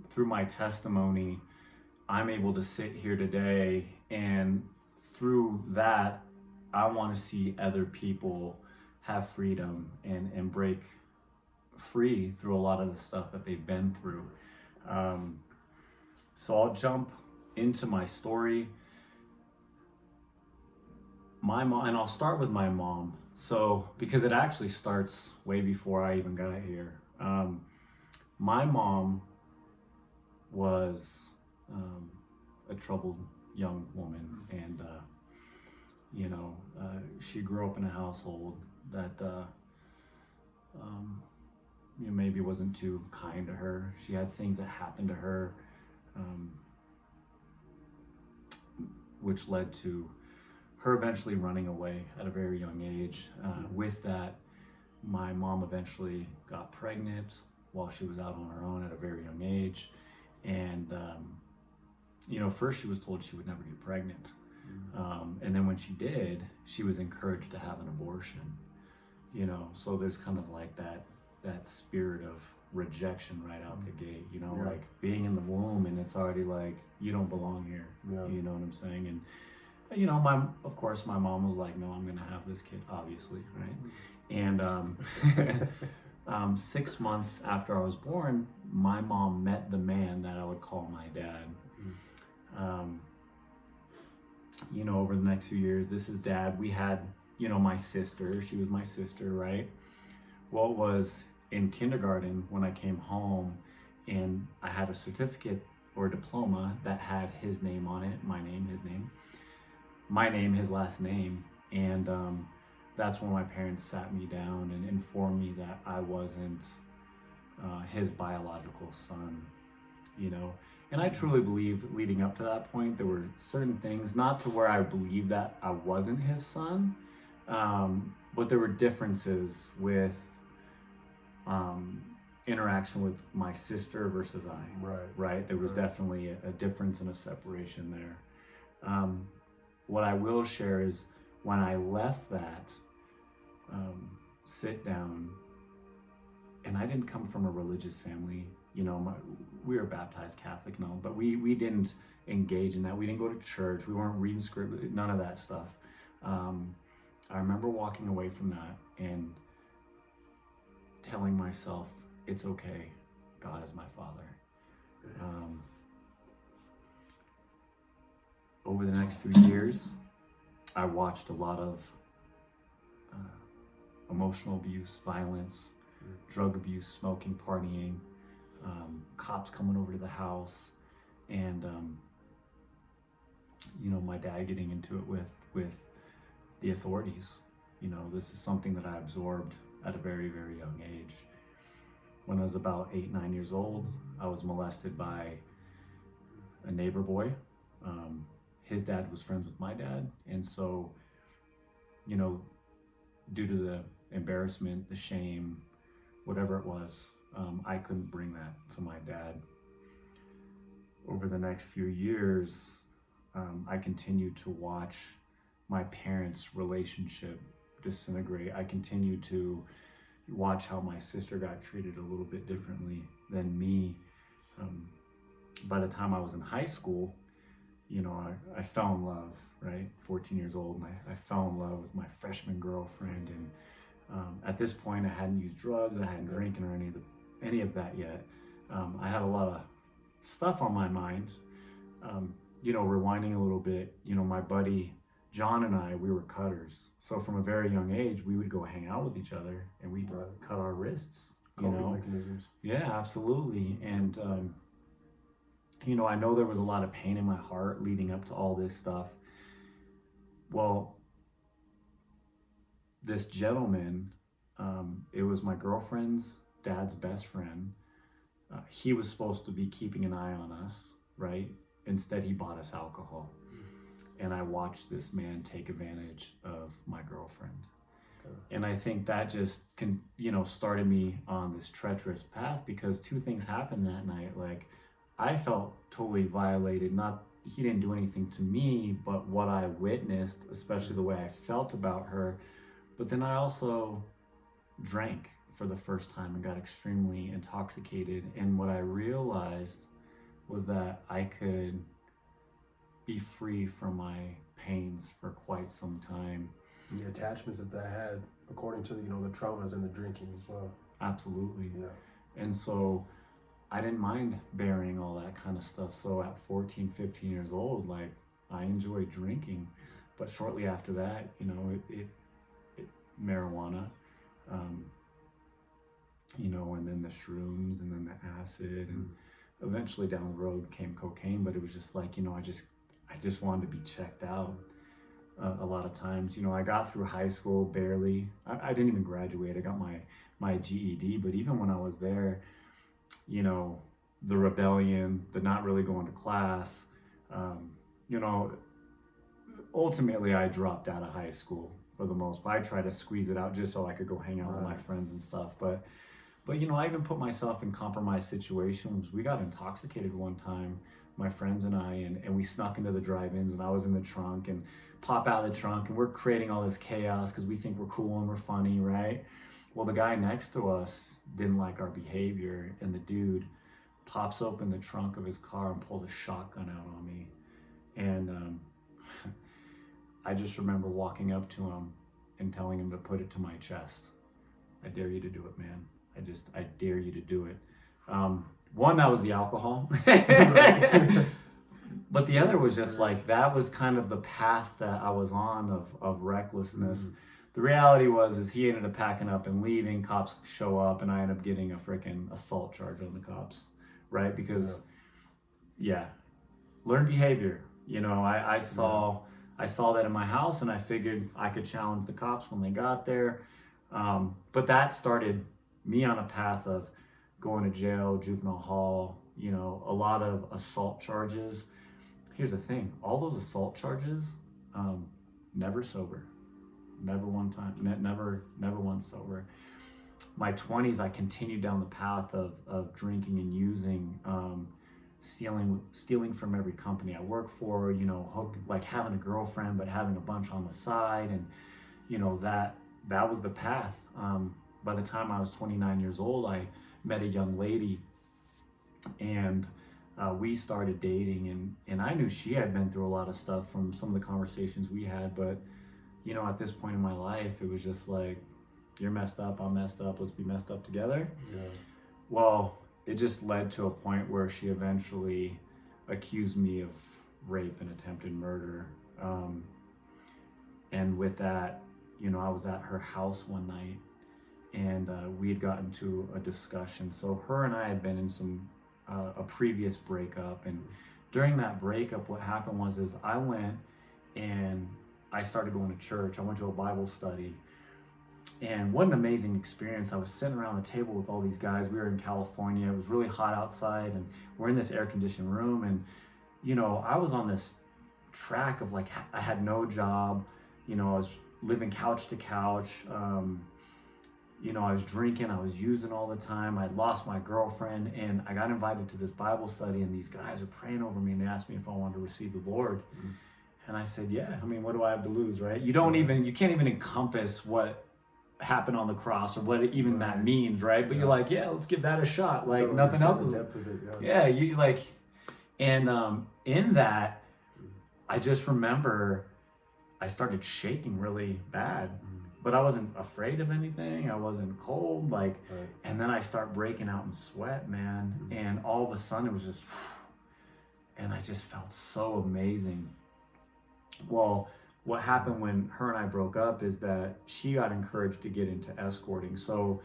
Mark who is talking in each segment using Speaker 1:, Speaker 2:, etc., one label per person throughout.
Speaker 1: Through my testimony, I'm able to sit here today, and through that, I want to see other people have freedom and break free through a lot of the stuff that they've been through. So I'll jump into my story. My mom, and I'll start with my mom. So, because it actually starts way before I even got here. My mom was a troubled young woman, and she grew up in a household that maybe wasn't too kind to her. She had things that happened to her, which led to her eventually running away at a very young age. With that, my mom eventually got pregnant while she was out on her own at a very young age. And, first she was told she would never get pregnant. And then when she did, she was encouraged to have an abortion. So there's kind of like that spirit of rejection right out the gate, like being in the womb and it's already like, you don't belong here. You know what I'm saying? And of course my mom was like, no, I'm gonna have this kid, obviously, right? And 6 months after I was born, my mom met the man that I would call my dad. Over the next few years, this is dad. We had, my sister. She was my sister, right? Well, it was in kindergarten when I came home and I had a certificate or diploma that had his name on it, my name, his name, my name, his last name. And that's when my parents sat me down and informed me that I wasn't his biological son, And I truly believe leading up to that point, there were certain things, not to where I believed that I wasn't his son, but there were differences with interaction with my sister versus I. Right? There was definitely a difference and a separation there. What I will share is when I left that sit down, and I didn't come from a religious family. We were baptized Catholic, no, but we didn't engage in that. We didn't go to church. We weren't reading script, none of that stuff. I remember walking away from that and telling myself, it's okay, God is my Father. Over the next few years, I watched a lot of emotional abuse, violence, drug abuse, smoking, partying, cops coming over to the house, and my dad getting into it with the authorities. This is something that I absorbed at a very, very young age. When I was about 8, 9 years old, I was molested by a neighbor boy. His dad was friends with my dad, and so, due to the embarrassment, the shame, whatever it was, I couldn't bring that to my dad. Over the next few years, I continued to watch my parents' relationship disintegrate. I continued to watch how my sister got treated a little bit differently than me. By the time I was in high school, I fell in love, right? 14 years old, and I fell in love with my freshman girlfriend. And at this point, I hadn't used drugs, I hadn't drinking or any of that yet. I had a lot of stuff on my mind. Rewinding a little bit, my buddy John and I, we were cutters. So from a very young age, we would go hang out with each other and we'd cut our wrists.
Speaker 2: Coping mechanisms.
Speaker 1: Yeah, absolutely. And I know there was a lot of pain in my heart leading up to all this stuff. Well, this gentleman, it was my girlfriend's dad's best friend. He was supposed to be keeping an eye on us, right? Instead, he bought us alcohol. And I watched this man take advantage of my girlfriend. And I think that just started me on this treacherous path, because two things happened that night. Like, I felt totally violated. Not, he didn't do anything to me, but what I witnessed, especially the way I felt about her. But then I also drank for the first time and got extremely intoxicated. And what I realized was that I could be free from my pains for quite some time.
Speaker 2: And the attachments that had, according to the traumas and the drinking as well.
Speaker 1: Absolutely.
Speaker 2: Yeah.
Speaker 1: And so I didn't mind bearing all that kind of stuff. So at 14, 15 years old, like, I enjoyed drinking. But shortly after that, it marijuana, and then the shrooms, and then the acid, and eventually down the road came cocaine. But it was just like, I just wanted to be checked out. A lot of times, I got through high school barely. I didn't even graduate. I got my GED, but even when I was there, the rebellion, the not really going to class, ultimately I dropped out of high school for the most part. I tried to squeeze it out just so I could go hang out with my friends and stuff. But I even put myself in compromised situations. We got intoxicated one time, my friends and I, and we snuck into the drive-ins, and I was in the trunk, and pop out of the trunk, and we're creating all this chaos because we think we're cool and we're funny, right? Well, the guy next to us didn't like our behavior, and the dude pops open the trunk of his car and pulls a shotgun out on me. And I just remember walking up to him and telling him to put it to my chest. I dare you to do it, man. I dare you to do it. One, that was the alcohol. But the other was just like, that was kind of the path that I was on of recklessness. Mm-hmm. The reality is he ended up packing up and leaving. Cops show up, and I ended up getting a freaking assault charge on the cops, right? Because, learned behavior. I saw that in my house, and I figured I could challenge the cops when they got there. But that started me on a path of going to jail, juvenile hall, a lot of assault charges. Here's the thing, all those assault charges, never sober. Never one time, never once sober. My 20s, I continued down the path of drinking and using, stealing from every company I work for, like having a girlfriend, but having a bunch on the side. And, that was the path. By the time I was 29 years old, I met a young lady, and we started dating, and I knew she had been through a lot of stuff from some of the conversations we had, but at this point in my life, it was just like, you're messed up, I'm messed up, let's be messed up together. Yeah. Well, it just led to a point where she eventually accused me of rape and attempted murder. And with that, I was at her house one night, and we had gotten to a discussion. So her and I had been in a previous breakup, and during that breakup, what happened was I went and I started going to church. I went to a Bible study, and what an amazing experience. I was sitting around the table with all these guys. We were in California. It was really hot outside, and we're in this air-conditioned room, and I was on this track of like, I had no job, I was living couch to couch, I was drinking, I was using all the time. I'd lost my girlfriend, and I got invited to this Bible study, and these guys are praying over me, and they asked me if I wanted to receive the Lord. Mm-hmm. And I said, yeah. I mean, what do I have to lose, right? You can't even encompass what happened on the cross or what even that means, right? But you're like, yeah, let's give that a shot. Like, nothing else is. You like, and in that, I just remember I started shaking really bad. But I wasn't afraid of anything. I wasn't cold, and then I start breaking out in sweat, man. Mm-hmm. And all of a sudden it was just, and I just felt so amazing. Well, what happened when her and I broke up is that she got encouraged to get into escorting. So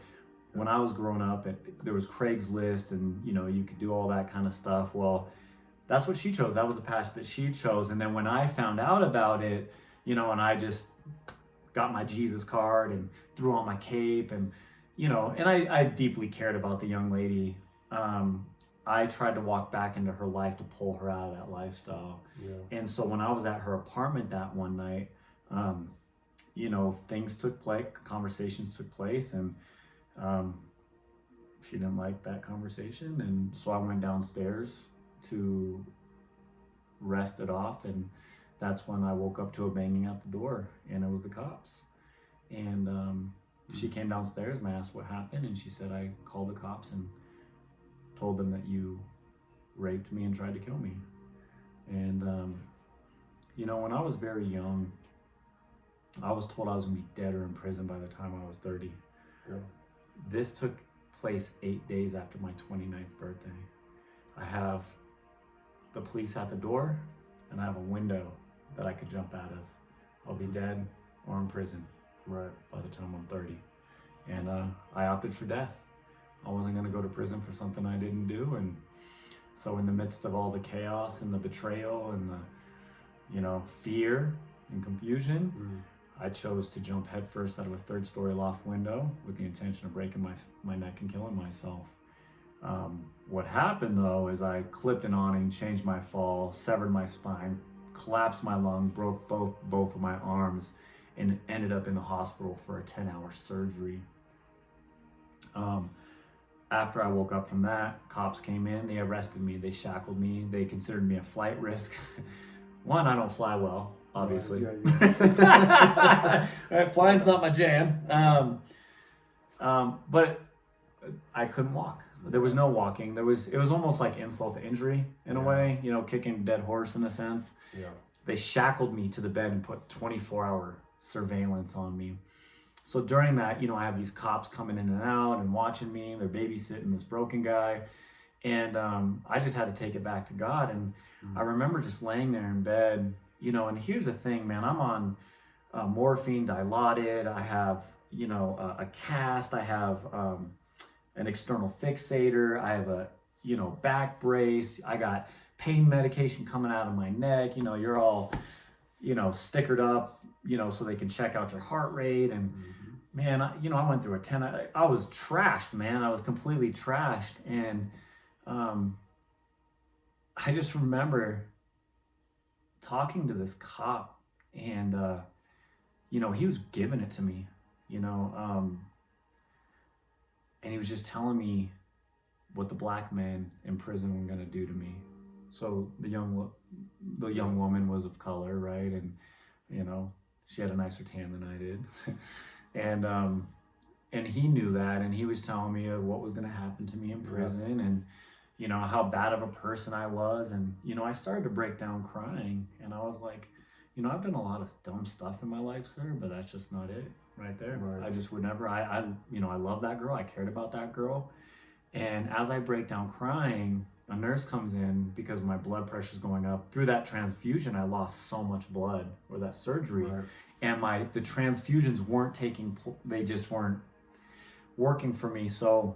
Speaker 1: when I was growing up, there was Craigslist, and you could do all that kind of stuff. Well, that's what she chose. That was the path that she chose. And then when I found out about it, and I just got my Jesus card and threw on my cape, and and I deeply cared about the young lady. I tried to walk back into her life to pull her out of that lifestyle. Yeah. And so when I was at her apartment that one night, things took place, conversations took place, and she didn't like that conversation. And so I went downstairs to rest it off, and that's when I woke up to a banging at the door, and it was the cops. And She came downstairs and I asked what happened, and she said, I called the cops and told them that you raped me and tried to kill me. And, when I was very young, I was told I was going to be dead or in prison by the time I was 30.
Speaker 2: Yeah.
Speaker 1: This took place 8 days after my 29th birthday. I have the police at the door, and I have a window that I could jump out of. I'll be dead or in prison
Speaker 2: Right.
Speaker 1: by the time I'm 30. And I opted for death. I wasn't going to go to prison for something I didn't do. And so in the midst of all the chaos and the betrayal and the, fear and confusion, I chose to jump headfirst out of a third-story loft window with the intention of breaking my neck and killing myself. What happened, though, is I clipped an awning, changed my fall, severed my spine, collapsed my lung, broke both of my arms, and ended up in the hospital for a 10-hour surgery. After I woke up from that, cops came in, they arrested me, they shackled me, they considered me a flight risk. One, I don't fly well, obviously.
Speaker 2: Yeah.
Speaker 1: Right, flying's not my jam. But I couldn't walk. There was no walking. It was almost like insult to injury in a way, kicking a dead horse in a sense.
Speaker 2: Yeah.
Speaker 1: They shackled me to the bed and put 24-hour surveillance on me. So during that, I have these cops coming in and out and watching me. They're babysitting this broken guy. And I just had to take it back to God. And I remember just laying there in bed, and here's the thing, man. I'm on morphine, Dilaudid. I have, a cast. I have an external fixator. I have a, back brace. I got pain medication coming out of my neck. You're all, stickered up, so they can check out your heart rate. And man, I went through a 10. I was trashed, man. I was completely trashed. And I just remember talking to this cop, and he was giving it to me, and he was just telling me what the black men in prison were gonna do to me. So the young woman was of color, right? And she had a nicer tan than I did. and he knew that, and he was telling me of what was gonna happen to me in prison, and how bad of a person I was. And I started to break down crying, and I was like, I've done a lot of dumb stuff in my life, sir, but that's just not it right there.
Speaker 2: Right.
Speaker 1: I just would never, I love that girl. I cared about that girl. And as I break down crying, a nurse comes in because my blood pressure is going up. Through that transfusion, I lost so much blood, or that surgery.
Speaker 2: Right.
Speaker 1: And the transfusions weren't they just weren't working for me. So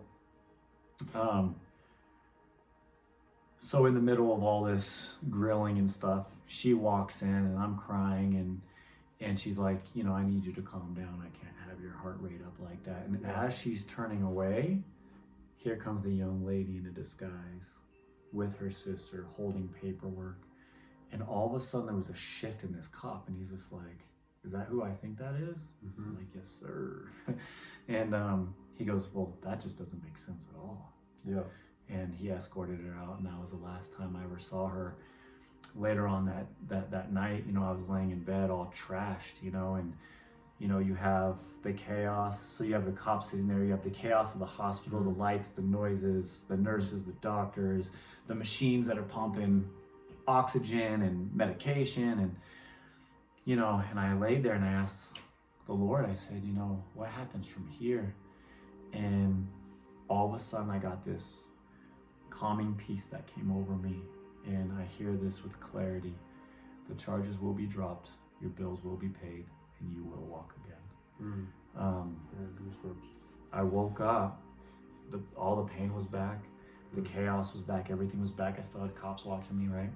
Speaker 1: in the middle of all this grilling and stuff, she walks in, and I'm crying, and she's like, I need you to calm down. I can't have your heart rate up like that. And as she's turning away, here comes the young lady in a disguise with her sister holding paperwork. And all of a sudden there was a shift in this cop, and he's just like, is that who I think that is? I'm like, yes, sir. And he goes, well, that just doesn't make sense at all.
Speaker 2: Yeah.
Speaker 1: And he escorted her out, and that was the last time I ever saw her. Later on that night, I was laying in bed all trashed, and you have the chaos. So you have the cops sitting there, you have the chaos of the hospital, the lights, the noises, the nurses, the doctors, the machines that are pumping oxygen and medication, and and I laid there and I asked the Lord, I said, what happens from here? And all of a sudden I got this calming peace that came over me, and I hear this with clarity: the charges will be dropped, your bills will be paid, and you will walk again.
Speaker 2: Goosebumps.
Speaker 1: I woke up, all the pain was back, the chaos was back, everything was back. I still had cops watching me, right?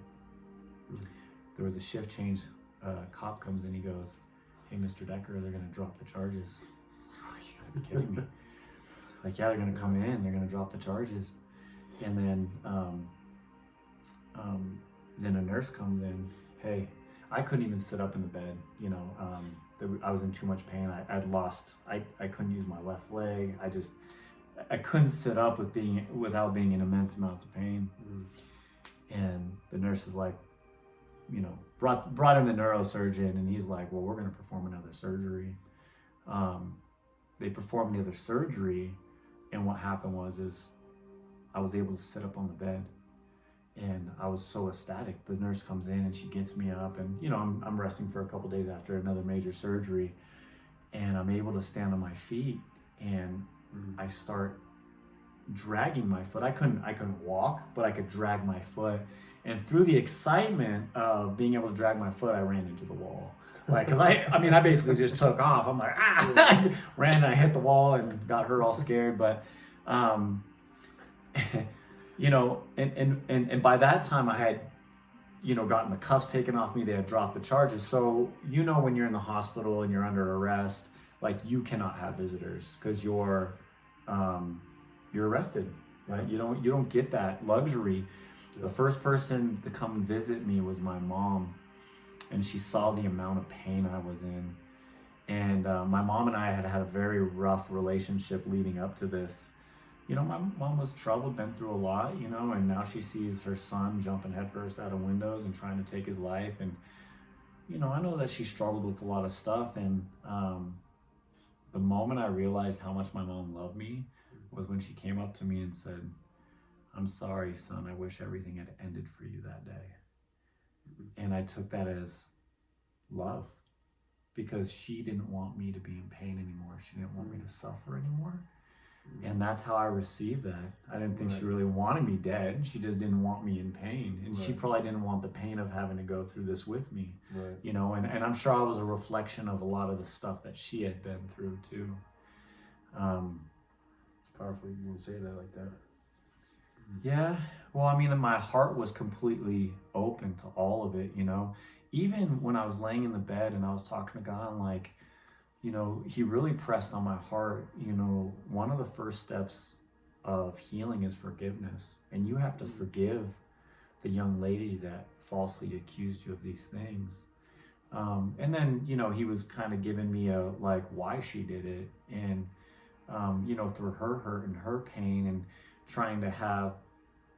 Speaker 1: There was a shift change. A cop comes in, he goes, hey, Mr. Decker, they're gonna drop the charges. You gotta be kidding me. Like, yeah, they're gonna come in, they're gonna drop the charges. And then a nurse comes in. Hey, I couldn't even sit up in the bed. I was in too much pain. I couldn't use my left leg. I couldn't sit up without being in immense amounts of pain. And the nurse is like, brought in the neurosurgeon, and he's like, well, we're gonna perform another surgery. they performed the other surgery, and what happened is I was able to sit up on the bed, and I was so ecstatic. The nurse comes in and she gets me up, and I'm resting for a couple days after another major surgery, and I'm able to stand on my feet, and I start dragging my foot. I couldn't walk, but I could drag my foot. And through the excitement of being able to drag my foot, I ran into the wall. Like, cause I basically just took off. I'm like, ran and I hit the wall and got her all scared. But, and by that time I had, gotten the cuffs taken off me. They had dropped the charges. So, when you're in the hospital and you're under arrest, like you cannot have visitors because you're arrested, right? You don't get that luxury. The first person to come visit me was my mom, and she saw the amount of pain I was in. And my mom and I had a very rough relationship leading up to this. My mom was troubled, been through a lot, and now she sees her son jumping headfirst out of windows and trying to take his life. And, I know that she struggled with a lot of stuff. And the moment I realized how much my mom loved me was when she came up to me and said, "I'm sorry, son. I wish everything had ended for you that day." And I took that as love, because she didn't want me to be in pain anymore. She didn't want me to suffer anymore. And that's how I received that. I didn't think she really wanted me dead. She just didn't want me in pain. And she probably didn't want the pain of having to go through this with me. And I'm sure I was a reflection of a lot of the stuff that she had been through too.
Speaker 2: It's powerful you can say that like that.
Speaker 1: Yeah. Well, my heart was completely open to all of it, Even when I was laying in the bed and I was talking to God, I'm like, he really pressed on my heart, one of the first steps of healing is forgiveness. And you have to forgive the young lady that falsely accused you of these things. And then, he was kind of giving me why she did it. And, through her hurt and her pain and trying to have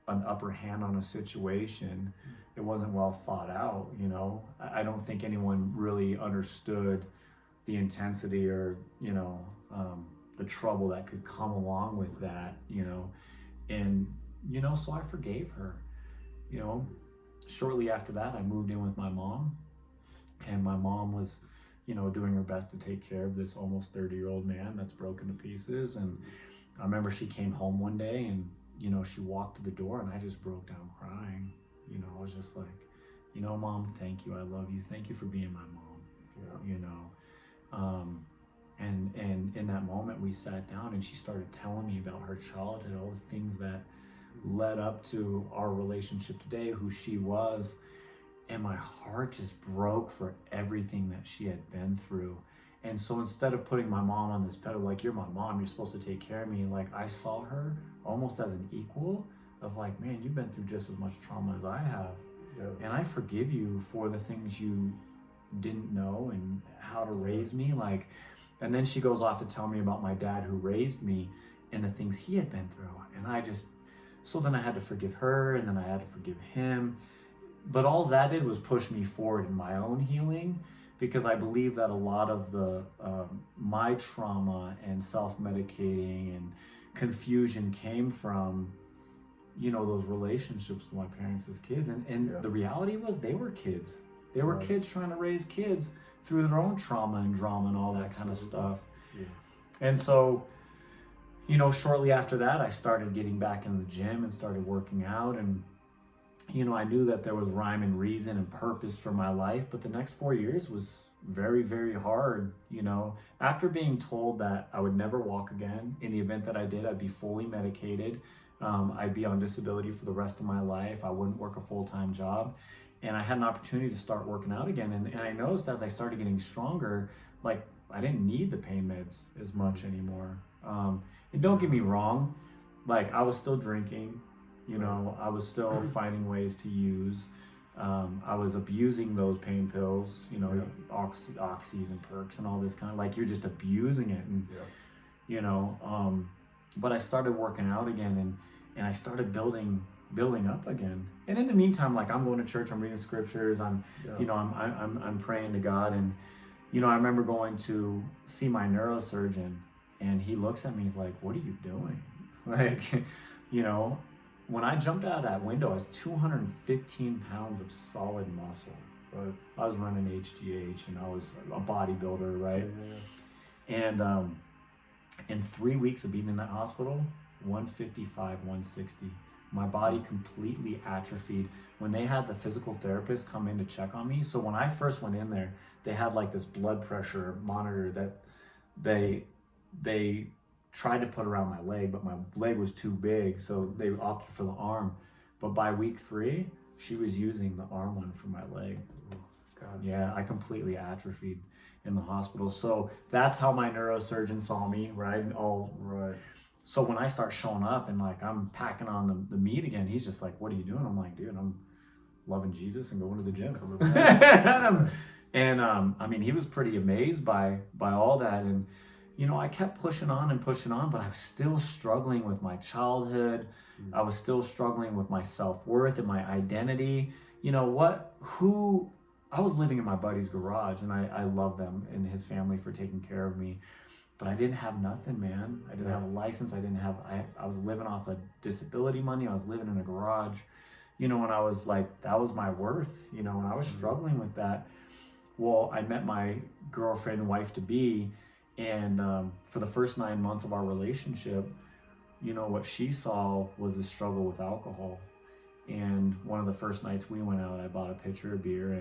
Speaker 1: an upper hand on a situation, it wasn't well thought out. I don't think anyone really understood the intensity or the trouble that could come along with that, and so I forgave her. Shortly after that I moved in with my mom, and my mom was doing her best to take care of this almost 30-year-old man that's broken to pieces. And I remember she came home one day and she walked to the door, and I just broke down crying. I was just like, Mom, thank you. I love you. Thank you for being my mom. And in that moment we sat down and she started telling me about her childhood, all the things that led up to our relationship today, who she was. And my heart just broke for everything that she had been through. And so instead of putting my mom on this pedal, like, you're my mom, you're supposed to take care of me, like, I saw her almost as an equal of like, man, you've been through just as much trauma as I have. And I forgive you for the things you didn't know and how to raise me. Like, and then she goes off to tell me about my dad who raised me and the things he had been through. And so then I had to forgive her, and then I had to forgive him. But all that did was push me forward in my own healing, because I believe that a lot of the my trauma and self-medicating and confusion came from those relationships with my parents as kids. And the reality was, they were kids. They were kids trying to raise kids through their own trauma and drama and all that kind of stuff. And so, shortly after that, I started getting back in the gym and started working out. And, I knew that there was rhyme and reason and purpose for my life. But the next 4 years was very, very hard. After being told that I would never walk again, in the event that I did, I'd be fully medicated. I'd be on disability for the rest of my life. I wouldn't work a full-time job. And I had an opportunity to start working out again. And I noticed as I started getting stronger, like, I didn't need the pain meds as much anymore. And don't get me wrong, like, I was still drinking, I was still finding ways to use. I was abusing those pain pills, oxys and perks and all this kind of, like, you're just abusing it. And, but I started working out again, and I started building up again. And in the meantime, like, I'm going to church, I'm reading scriptures, I'm praying to God. And, I remember going to see my neurosurgeon, And he looks at me, he's like, what are you doing? Like, you know, when I jumped out of that window, I was 215 pounds of solid muscle.
Speaker 2: Right.
Speaker 1: I was running HGH and I was a bodybuilder, right?
Speaker 2: Yeah.
Speaker 1: And in 3 weeks of being in that hospital, 155, 160. My body completely atrophied. When they had the physical therapist come in to check on me, so when I first went in there, they had like this blood pressure monitor that they tried to put around my leg, but my leg was too big, so they opted for the arm. But by week 3, she was using the arm one for my leg.
Speaker 2: Gosh.
Speaker 1: Yeah, I completely atrophied in the hospital. So that's how my neurosurgeon saw me, right?
Speaker 2: Right.
Speaker 1: So when I start showing up and like I'm packing on the meat again, he's just like, what are you doing? I'm like, dude, I'm loving Jesus and going to the gym. I mean, he was pretty amazed by all that. And, you know, I kept pushing on, but I was still struggling with my childhood. I was still struggling with my self-worth and my identity. You know, I was living in my buddy's garage, and I love them and his family for taking care of me. But I didn't have nothing, man. I didn't have a license. I was living off of disability money. I was living in a garage, you know, and I was like, that was my worth, you know, and I was struggling with that. Well, I met my girlfriend and wife to be, and for the first 9 months of our relationship, you know, what she saw was the struggle with alcohol. And one of the first nights we went out, I bought a pitcher of beer,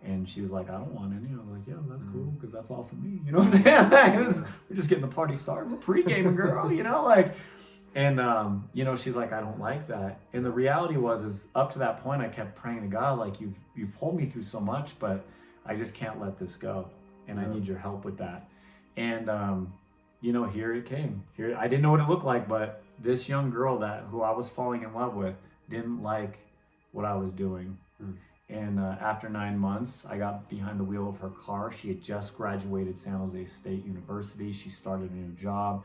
Speaker 1: and she was like, I don't want any. I was like, yeah, that's cool, because that's all for me. You know what I'm saying? We're just getting the party started. We're pre-gaming, girl, you know? Like, and, you know, she's like, I don't like that. And the reality is up to that point, I kept praying to God, like, you've pulled me through so much, but I just can't let this go. And I need your help with that. And, you know, here it came. Here, I didn't know what it looked like, but this young girl who I was falling in love with didn't like what I was doing. And after 9 months, I got behind the wheel of her car. She had just graduated San Jose State University. She started a new job.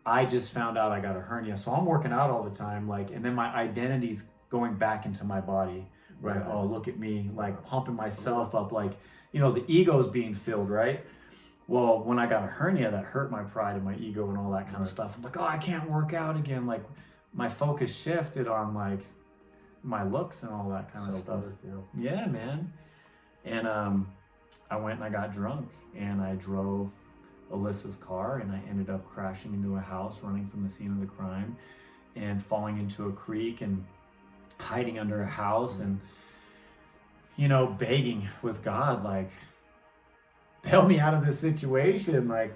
Speaker 1: I just found out I got a hernia. So I'm working out all the time, like, and then my identity's going back into my body, right? Oh, look at me, like pumping myself up, like, you know, the ego's being filled, right? Well, when I got a hernia, that hurt my pride and my ego and all that kind of stuff. I'm like, oh, I can't work out again. Like, my focus shifted on like my looks and all that kind of stuff. Yeah, man. And I went and I got drunk, and I drove Alyssa's car, and I ended up crashing into a house, running from the scene of the crime, and falling into a creek and hiding under a house, and, you know, begging with God, like, bail me out of this situation, like.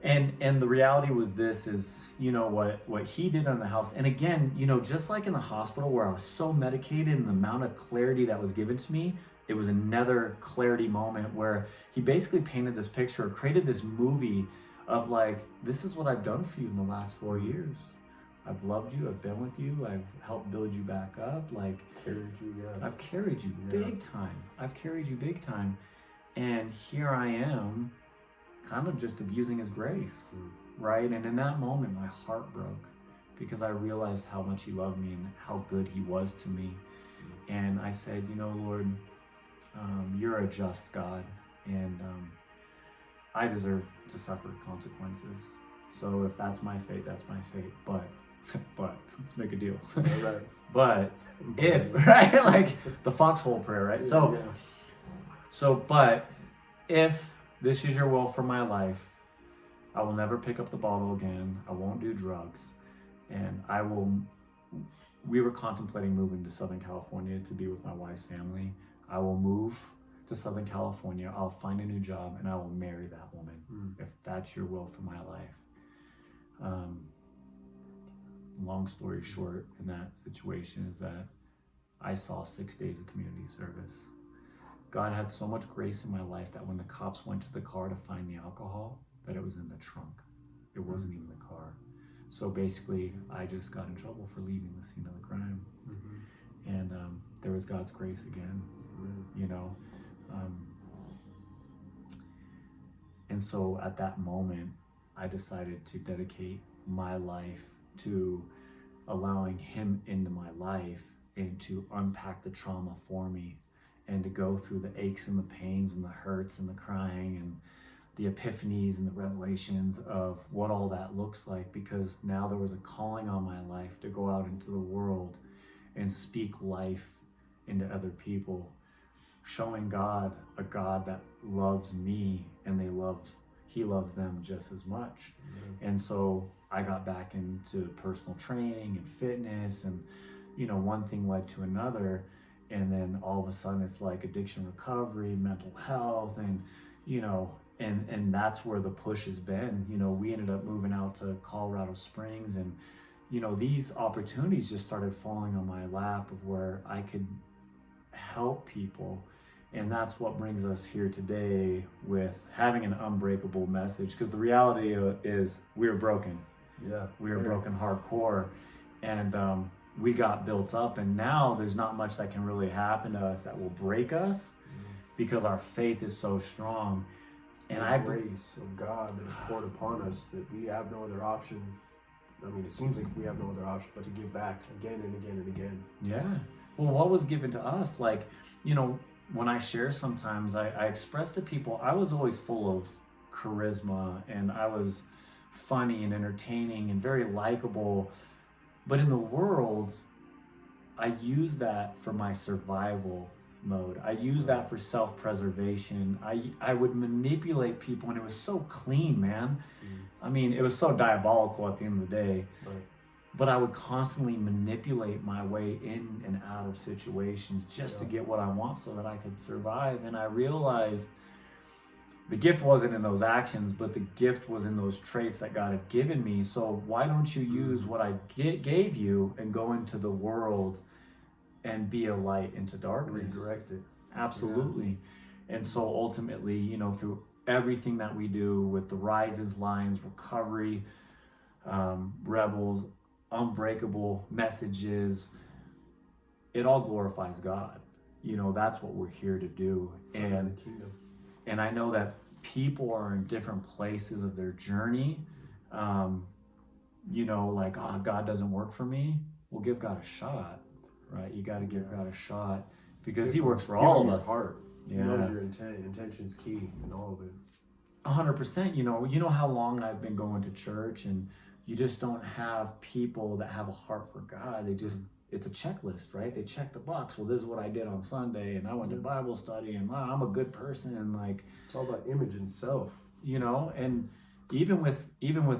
Speaker 1: And the reality was this is, you know, what he did on the house. And again, you know, just like in the hospital where I was so medicated, and the amount of clarity that was given to me, it was another clarity moment where he basically painted this picture, created this movie of like, this is what I've done for you in the last 4 years. I've loved you, I've been with you, I've helped build you back up, like,
Speaker 2: Carried you, yeah.
Speaker 1: I've carried you big time. I've carried you big time. And here I am, kind of just abusing his grace, right? And in that moment, my heart broke, because I realized how much he loved me and how good he was to me. And I said, you know, Lord, you're a just God, and I deserve to suffer consequences. So if that's my fate, that's my fate. But let's make a deal.
Speaker 2: Right.
Speaker 1: But if, right, like the foxhole prayer, right? But if this is your will for my life, I will never pick up the bottle again. I won't do drugs. And we were contemplating moving to Southern California to be with my wife's family. I will move to Southern California. I'll find a new job, and I will marry that woman, if that's your will for my life. Long story short, in that situation is that I saw 6 days of community service. God had so much grace in my life that when the cops went to the car to find the alcohol, that it was in the trunk. It wasn't even the car. So basically, I just got in trouble for leaving the scene of the crime. And there was God's grace again, you know. And so at that moment, I decided to dedicate my life to allowing him into my life, and to unpack the trauma for me, and to go through the aches and the pains and the hurts and the crying and the epiphanies and the revelations of what all that looks like, because now there was a calling on my life to go out into the world and speak life into other people, showing God, a God that loves me, and he loves them just as much. And so I got back into personal training and fitness, and one thing led to another, and then all of a sudden it's like addiction recovery, mental health, and and that's where the push has been. We ended up moving out to Colorado Springs, and these opportunities just started falling on my lap of where I could help people. And that's what brings us here today with having an unbreakable message, because the reality is we were broken.
Speaker 2: Yeah,
Speaker 1: we were broken hardcore, and we got built up, and now there's not much that can really happen to us that will break us, because our faith is so strong. And
Speaker 2: the grace of God that is poured upon us, that we have no other option. I mean, it seems like we have no other option but to give back again and again and again.
Speaker 1: Yeah. Well, what was given to us, like, when I share sometimes, I express to people, I was always full of charisma, and I was funny and entertaining and very likable. But in the world, I use that for my survival mode. I use that for self-preservation. I would manipulate people, and it was so clean, man. I mean, it was so diabolical at the end of the day.
Speaker 2: Right.
Speaker 1: But I would constantly manipulate my way in and out of situations just to get what I want so that I could survive. And I realized the gift wasn't in those actions, but the gift was in those traits that God had given me. So why don't you use what I gave you and go into the world and be a light into darkness?
Speaker 2: Redirect it.
Speaker 1: Absolutely. Yeah. And so ultimately, through everything that we do with the Rises, Lines, Recovery, Rebels, Unbreakable messages, it all glorifies God. That's what we're here to do. And
Speaker 2: the kingdom.
Speaker 1: And I know that people are in different places of their journey. Like, oh, God doesn't work for me. Well, give God a shot, right? You got to give God a shot, because He works for all of us.
Speaker 2: Heart.
Speaker 1: Yeah.
Speaker 2: He knows your intent. Intention's key in all of it.
Speaker 1: 100%. You know how long I've been going to church, and you just don't have people that have a heart for God. They just, it's a checklist, right? They check the box. Well, this is what I did on Sunday, and I went to Bible study, and I'm a good person, and like,
Speaker 2: it's all about image and self.
Speaker 1: And even with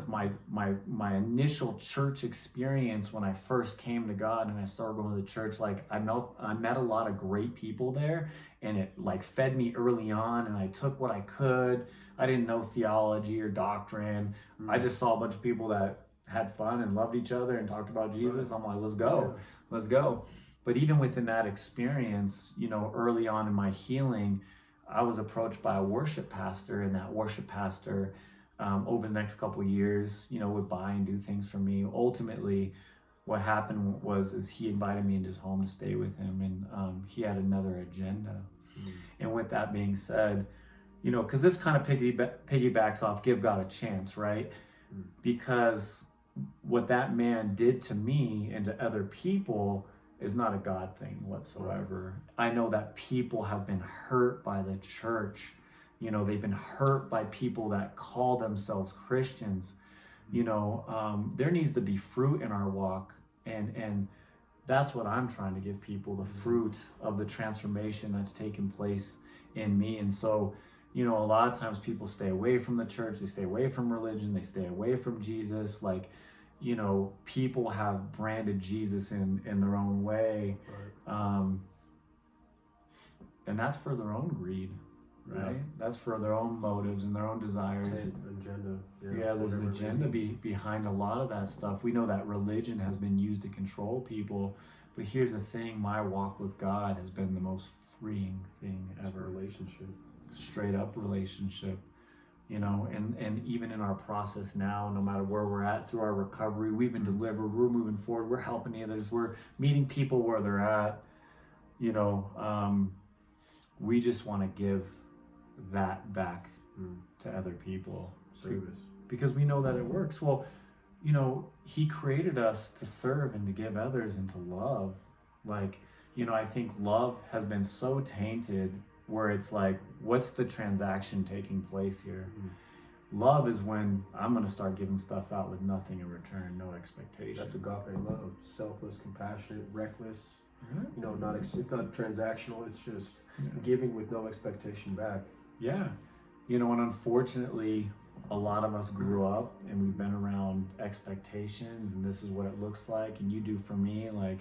Speaker 1: my initial church experience, when I first came to God and I started going to the church, like I met a lot of great people there, and it like fed me early on, and I took what I could. I didn't know theology or doctrine. I just saw a bunch of people that had fun and loved each other and talked about Jesus. I'm like, let's go. But even within that experience, early on in my healing, I was approached by a worship pastor, and that worship pastor, over the next couple of years, would buy and do things for me. Ultimately, what happened is he invited me into his home to stay with him, and he had another agenda. And with that being said, because this kind of piggybacks off give God a chance, right? Because what that man did to me and to other people is not a God thing whatsoever. I know that people have been hurt by the church. They've been hurt by people that call themselves Christians. There needs to be fruit in our walk, and that's what I'm trying to give people, the fruit of the transformation that's taken place in me. And so, a lot of times people stay away from the church, they stay away from religion, they stay away from Jesus. Like, people have branded Jesus in their own way.
Speaker 2: Right.
Speaker 1: And that's for their own greed, right? Yeah. That's for their own motives and their own desires.
Speaker 2: Agenda.
Speaker 1: Yeah, there's an agenda behind a lot of that stuff. We know that religion has been used to control people, but here's the thing, my walk with God has been the most freeing thing ever.
Speaker 2: Relationship. Straight up relationship.
Speaker 1: And even in our process now, no matter where we're at through our recovery, we've been delivered, we're moving forward, we're helping others, we're meeting people where they're at. We just want to give that back to other people.
Speaker 2: Service.
Speaker 1: Because we know that it works. Well, He created us to serve and to give others and to love. Like, I think love has been so tainted where it's like, what's the transaction taking place here?
Speaker 2: Mhm.
Speaker 1: Love is when I'm going to start giving stuff out with nothing in return, no expectation.
Speaker 2: That's agape love. Selfless, compassionate, reckless.
Speaker 1: Yeah.
Speaker 2: You know, it's not transactional. It's just
Speaker 1: Yeah.
Speaker 2: giving with no expectation back.
Speaker 1: Yeah. You know, and unfortunately, a lot of us grew up and we've been around expectations, and this is what it looks like, and you do for me. Like,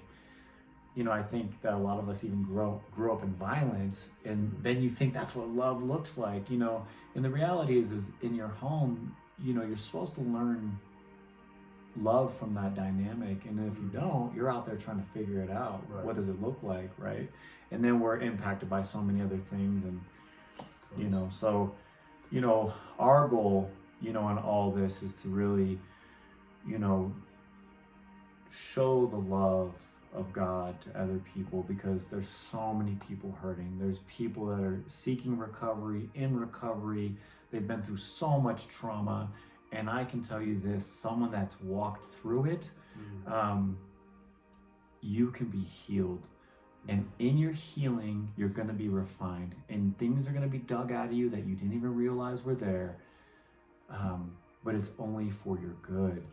Speaker 1: you know, I think that a lot of us even grew up in violence, and then you think that's what love looks like, you know. And the reality is in your home, you know, you're supposed to learn love from that dynamic, and if you don't, you're out there trying to figure it out.
Speaker 2: Right.
Speaker 1: What does it look like, right? And then we're impacted by so many other things, and you know, so, you know, our goal, you know, on all this is to really, you know, show the love of God to other people, because there's so many people hurting. There's people that are seeking recovery, in recovery. They've been through so much trauma. And I can tell you this, someone that's walked through it, you can be healed. And in your healing, you're going to be refined. And things are going to be dug out of you that you didn't even realize were there. But it's only for your good.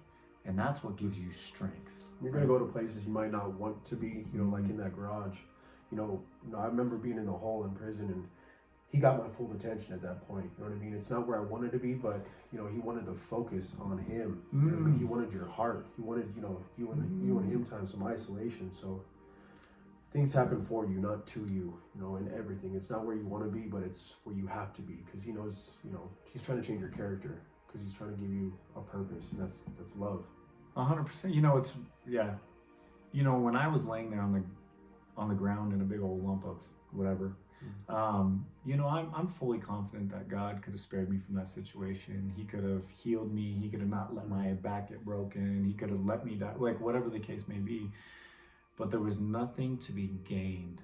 Speaker 1: And that's what gives you strength.
Speaker 2: You're going to go to places you might not want to be, you know, like in that garage. You know, I remember being in the hole in prison, and he got my full attention at that point. You know what I mean? It's not where I wanted to be, but, you know, he wanted the focus on him. You know what I mean? He wanted your heart. He wanted, you know, you and him time, some isolation. So things happen for you, not to you, you know, and everything. It's not where you want to be, but it's where you have to be, because he knows, you know, he's trying to change your character, because he's trying to give you a purpose, and that's love.
Speaker 1: 100%. You know, it's, yeah. You know, when I was laying there on the ground in a big old lump of whatever, you know, I'm fully confident that God could have spared me from that situation. He could have healed me. He could have not let my back get broken. He could have let me die, like whatever the case may be. But there was nothing to be gained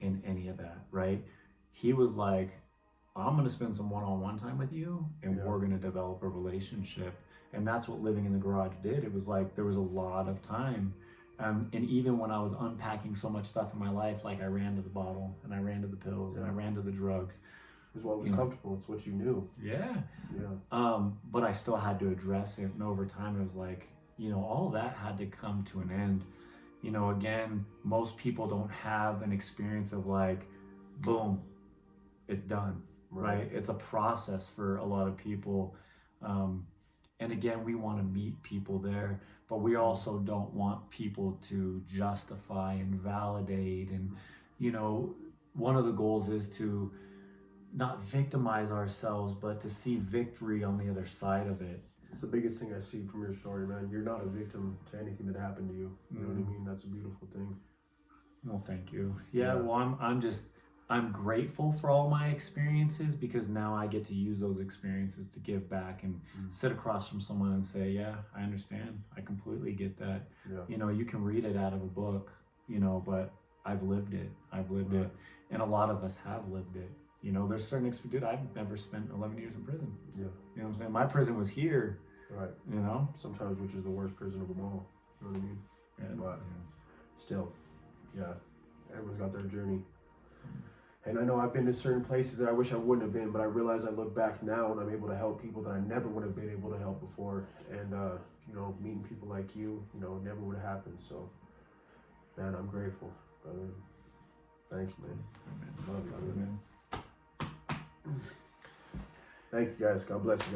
Speaker 1: in any of that, right? He was like, I'm going to spend some one-on-one time with you, and we're going to develop a relationship. And that's what living in the garage did. It was like there was a lot of time. And even when I was unpacking so much stuff in my life, like I ran to the bottle, and I ran to the pills, and I ran to the drugs.
Speaker 2: It was what was comfortable. It's what you knew.
Speaker 1: Yeah.
Speaker 2: Yeah.
Speaker 1: But I still had to address it. And over time, it was like, you know, all that had to come to an end. You know, again, most people don't have an experience of like, boom, it's done, right? It's a process for a lot of people. And again, we want to meet people there, but we also don't want people to justify and validate. And, you know, one of the goals is to not victimize ourselves, but to see victory on the other side of it.
Speaker 2: It's the biggest thing I see from your story, man. You're not a victim to anything that happened to you. You know what I mean? That's a beautiful thing.
Speaker 1: Well, thank you. Yeah. Well, I'm grateful for all my experiences, because now I get to use those experiences to give back and sit across from someone and say, yeah, I understand. I completely get that.
Speaker 2: Yeah.
Speaker 1: You know, you can read it out of a book, you know, but I've lived it. it. And a lot of us have lived it. You know, there's certain dude, I've never spent 11 years in prison.
Speaker 2: Yeah.
Speaker 1: You know what I'm saying? My prison was here.
Speaker 2: Right.
Speaker 1: You know?
Speaker 2: Sometimes, which is the worst prison of them all. You know what I mean?
Speaker 1: Yeah.
Speaker 2: But still, yeah, everyone's got their journey. And I know I've been to certain places that I wish I wouldn't have been, but I realize I look back now and I'm able to help people that I never would have been able to help before. And, you know, meeting people like you, you know, never would have happened. So, man, I'm grateful, brother. Thank you, man. Love you, brother. Thank you, guys. God bless you guys.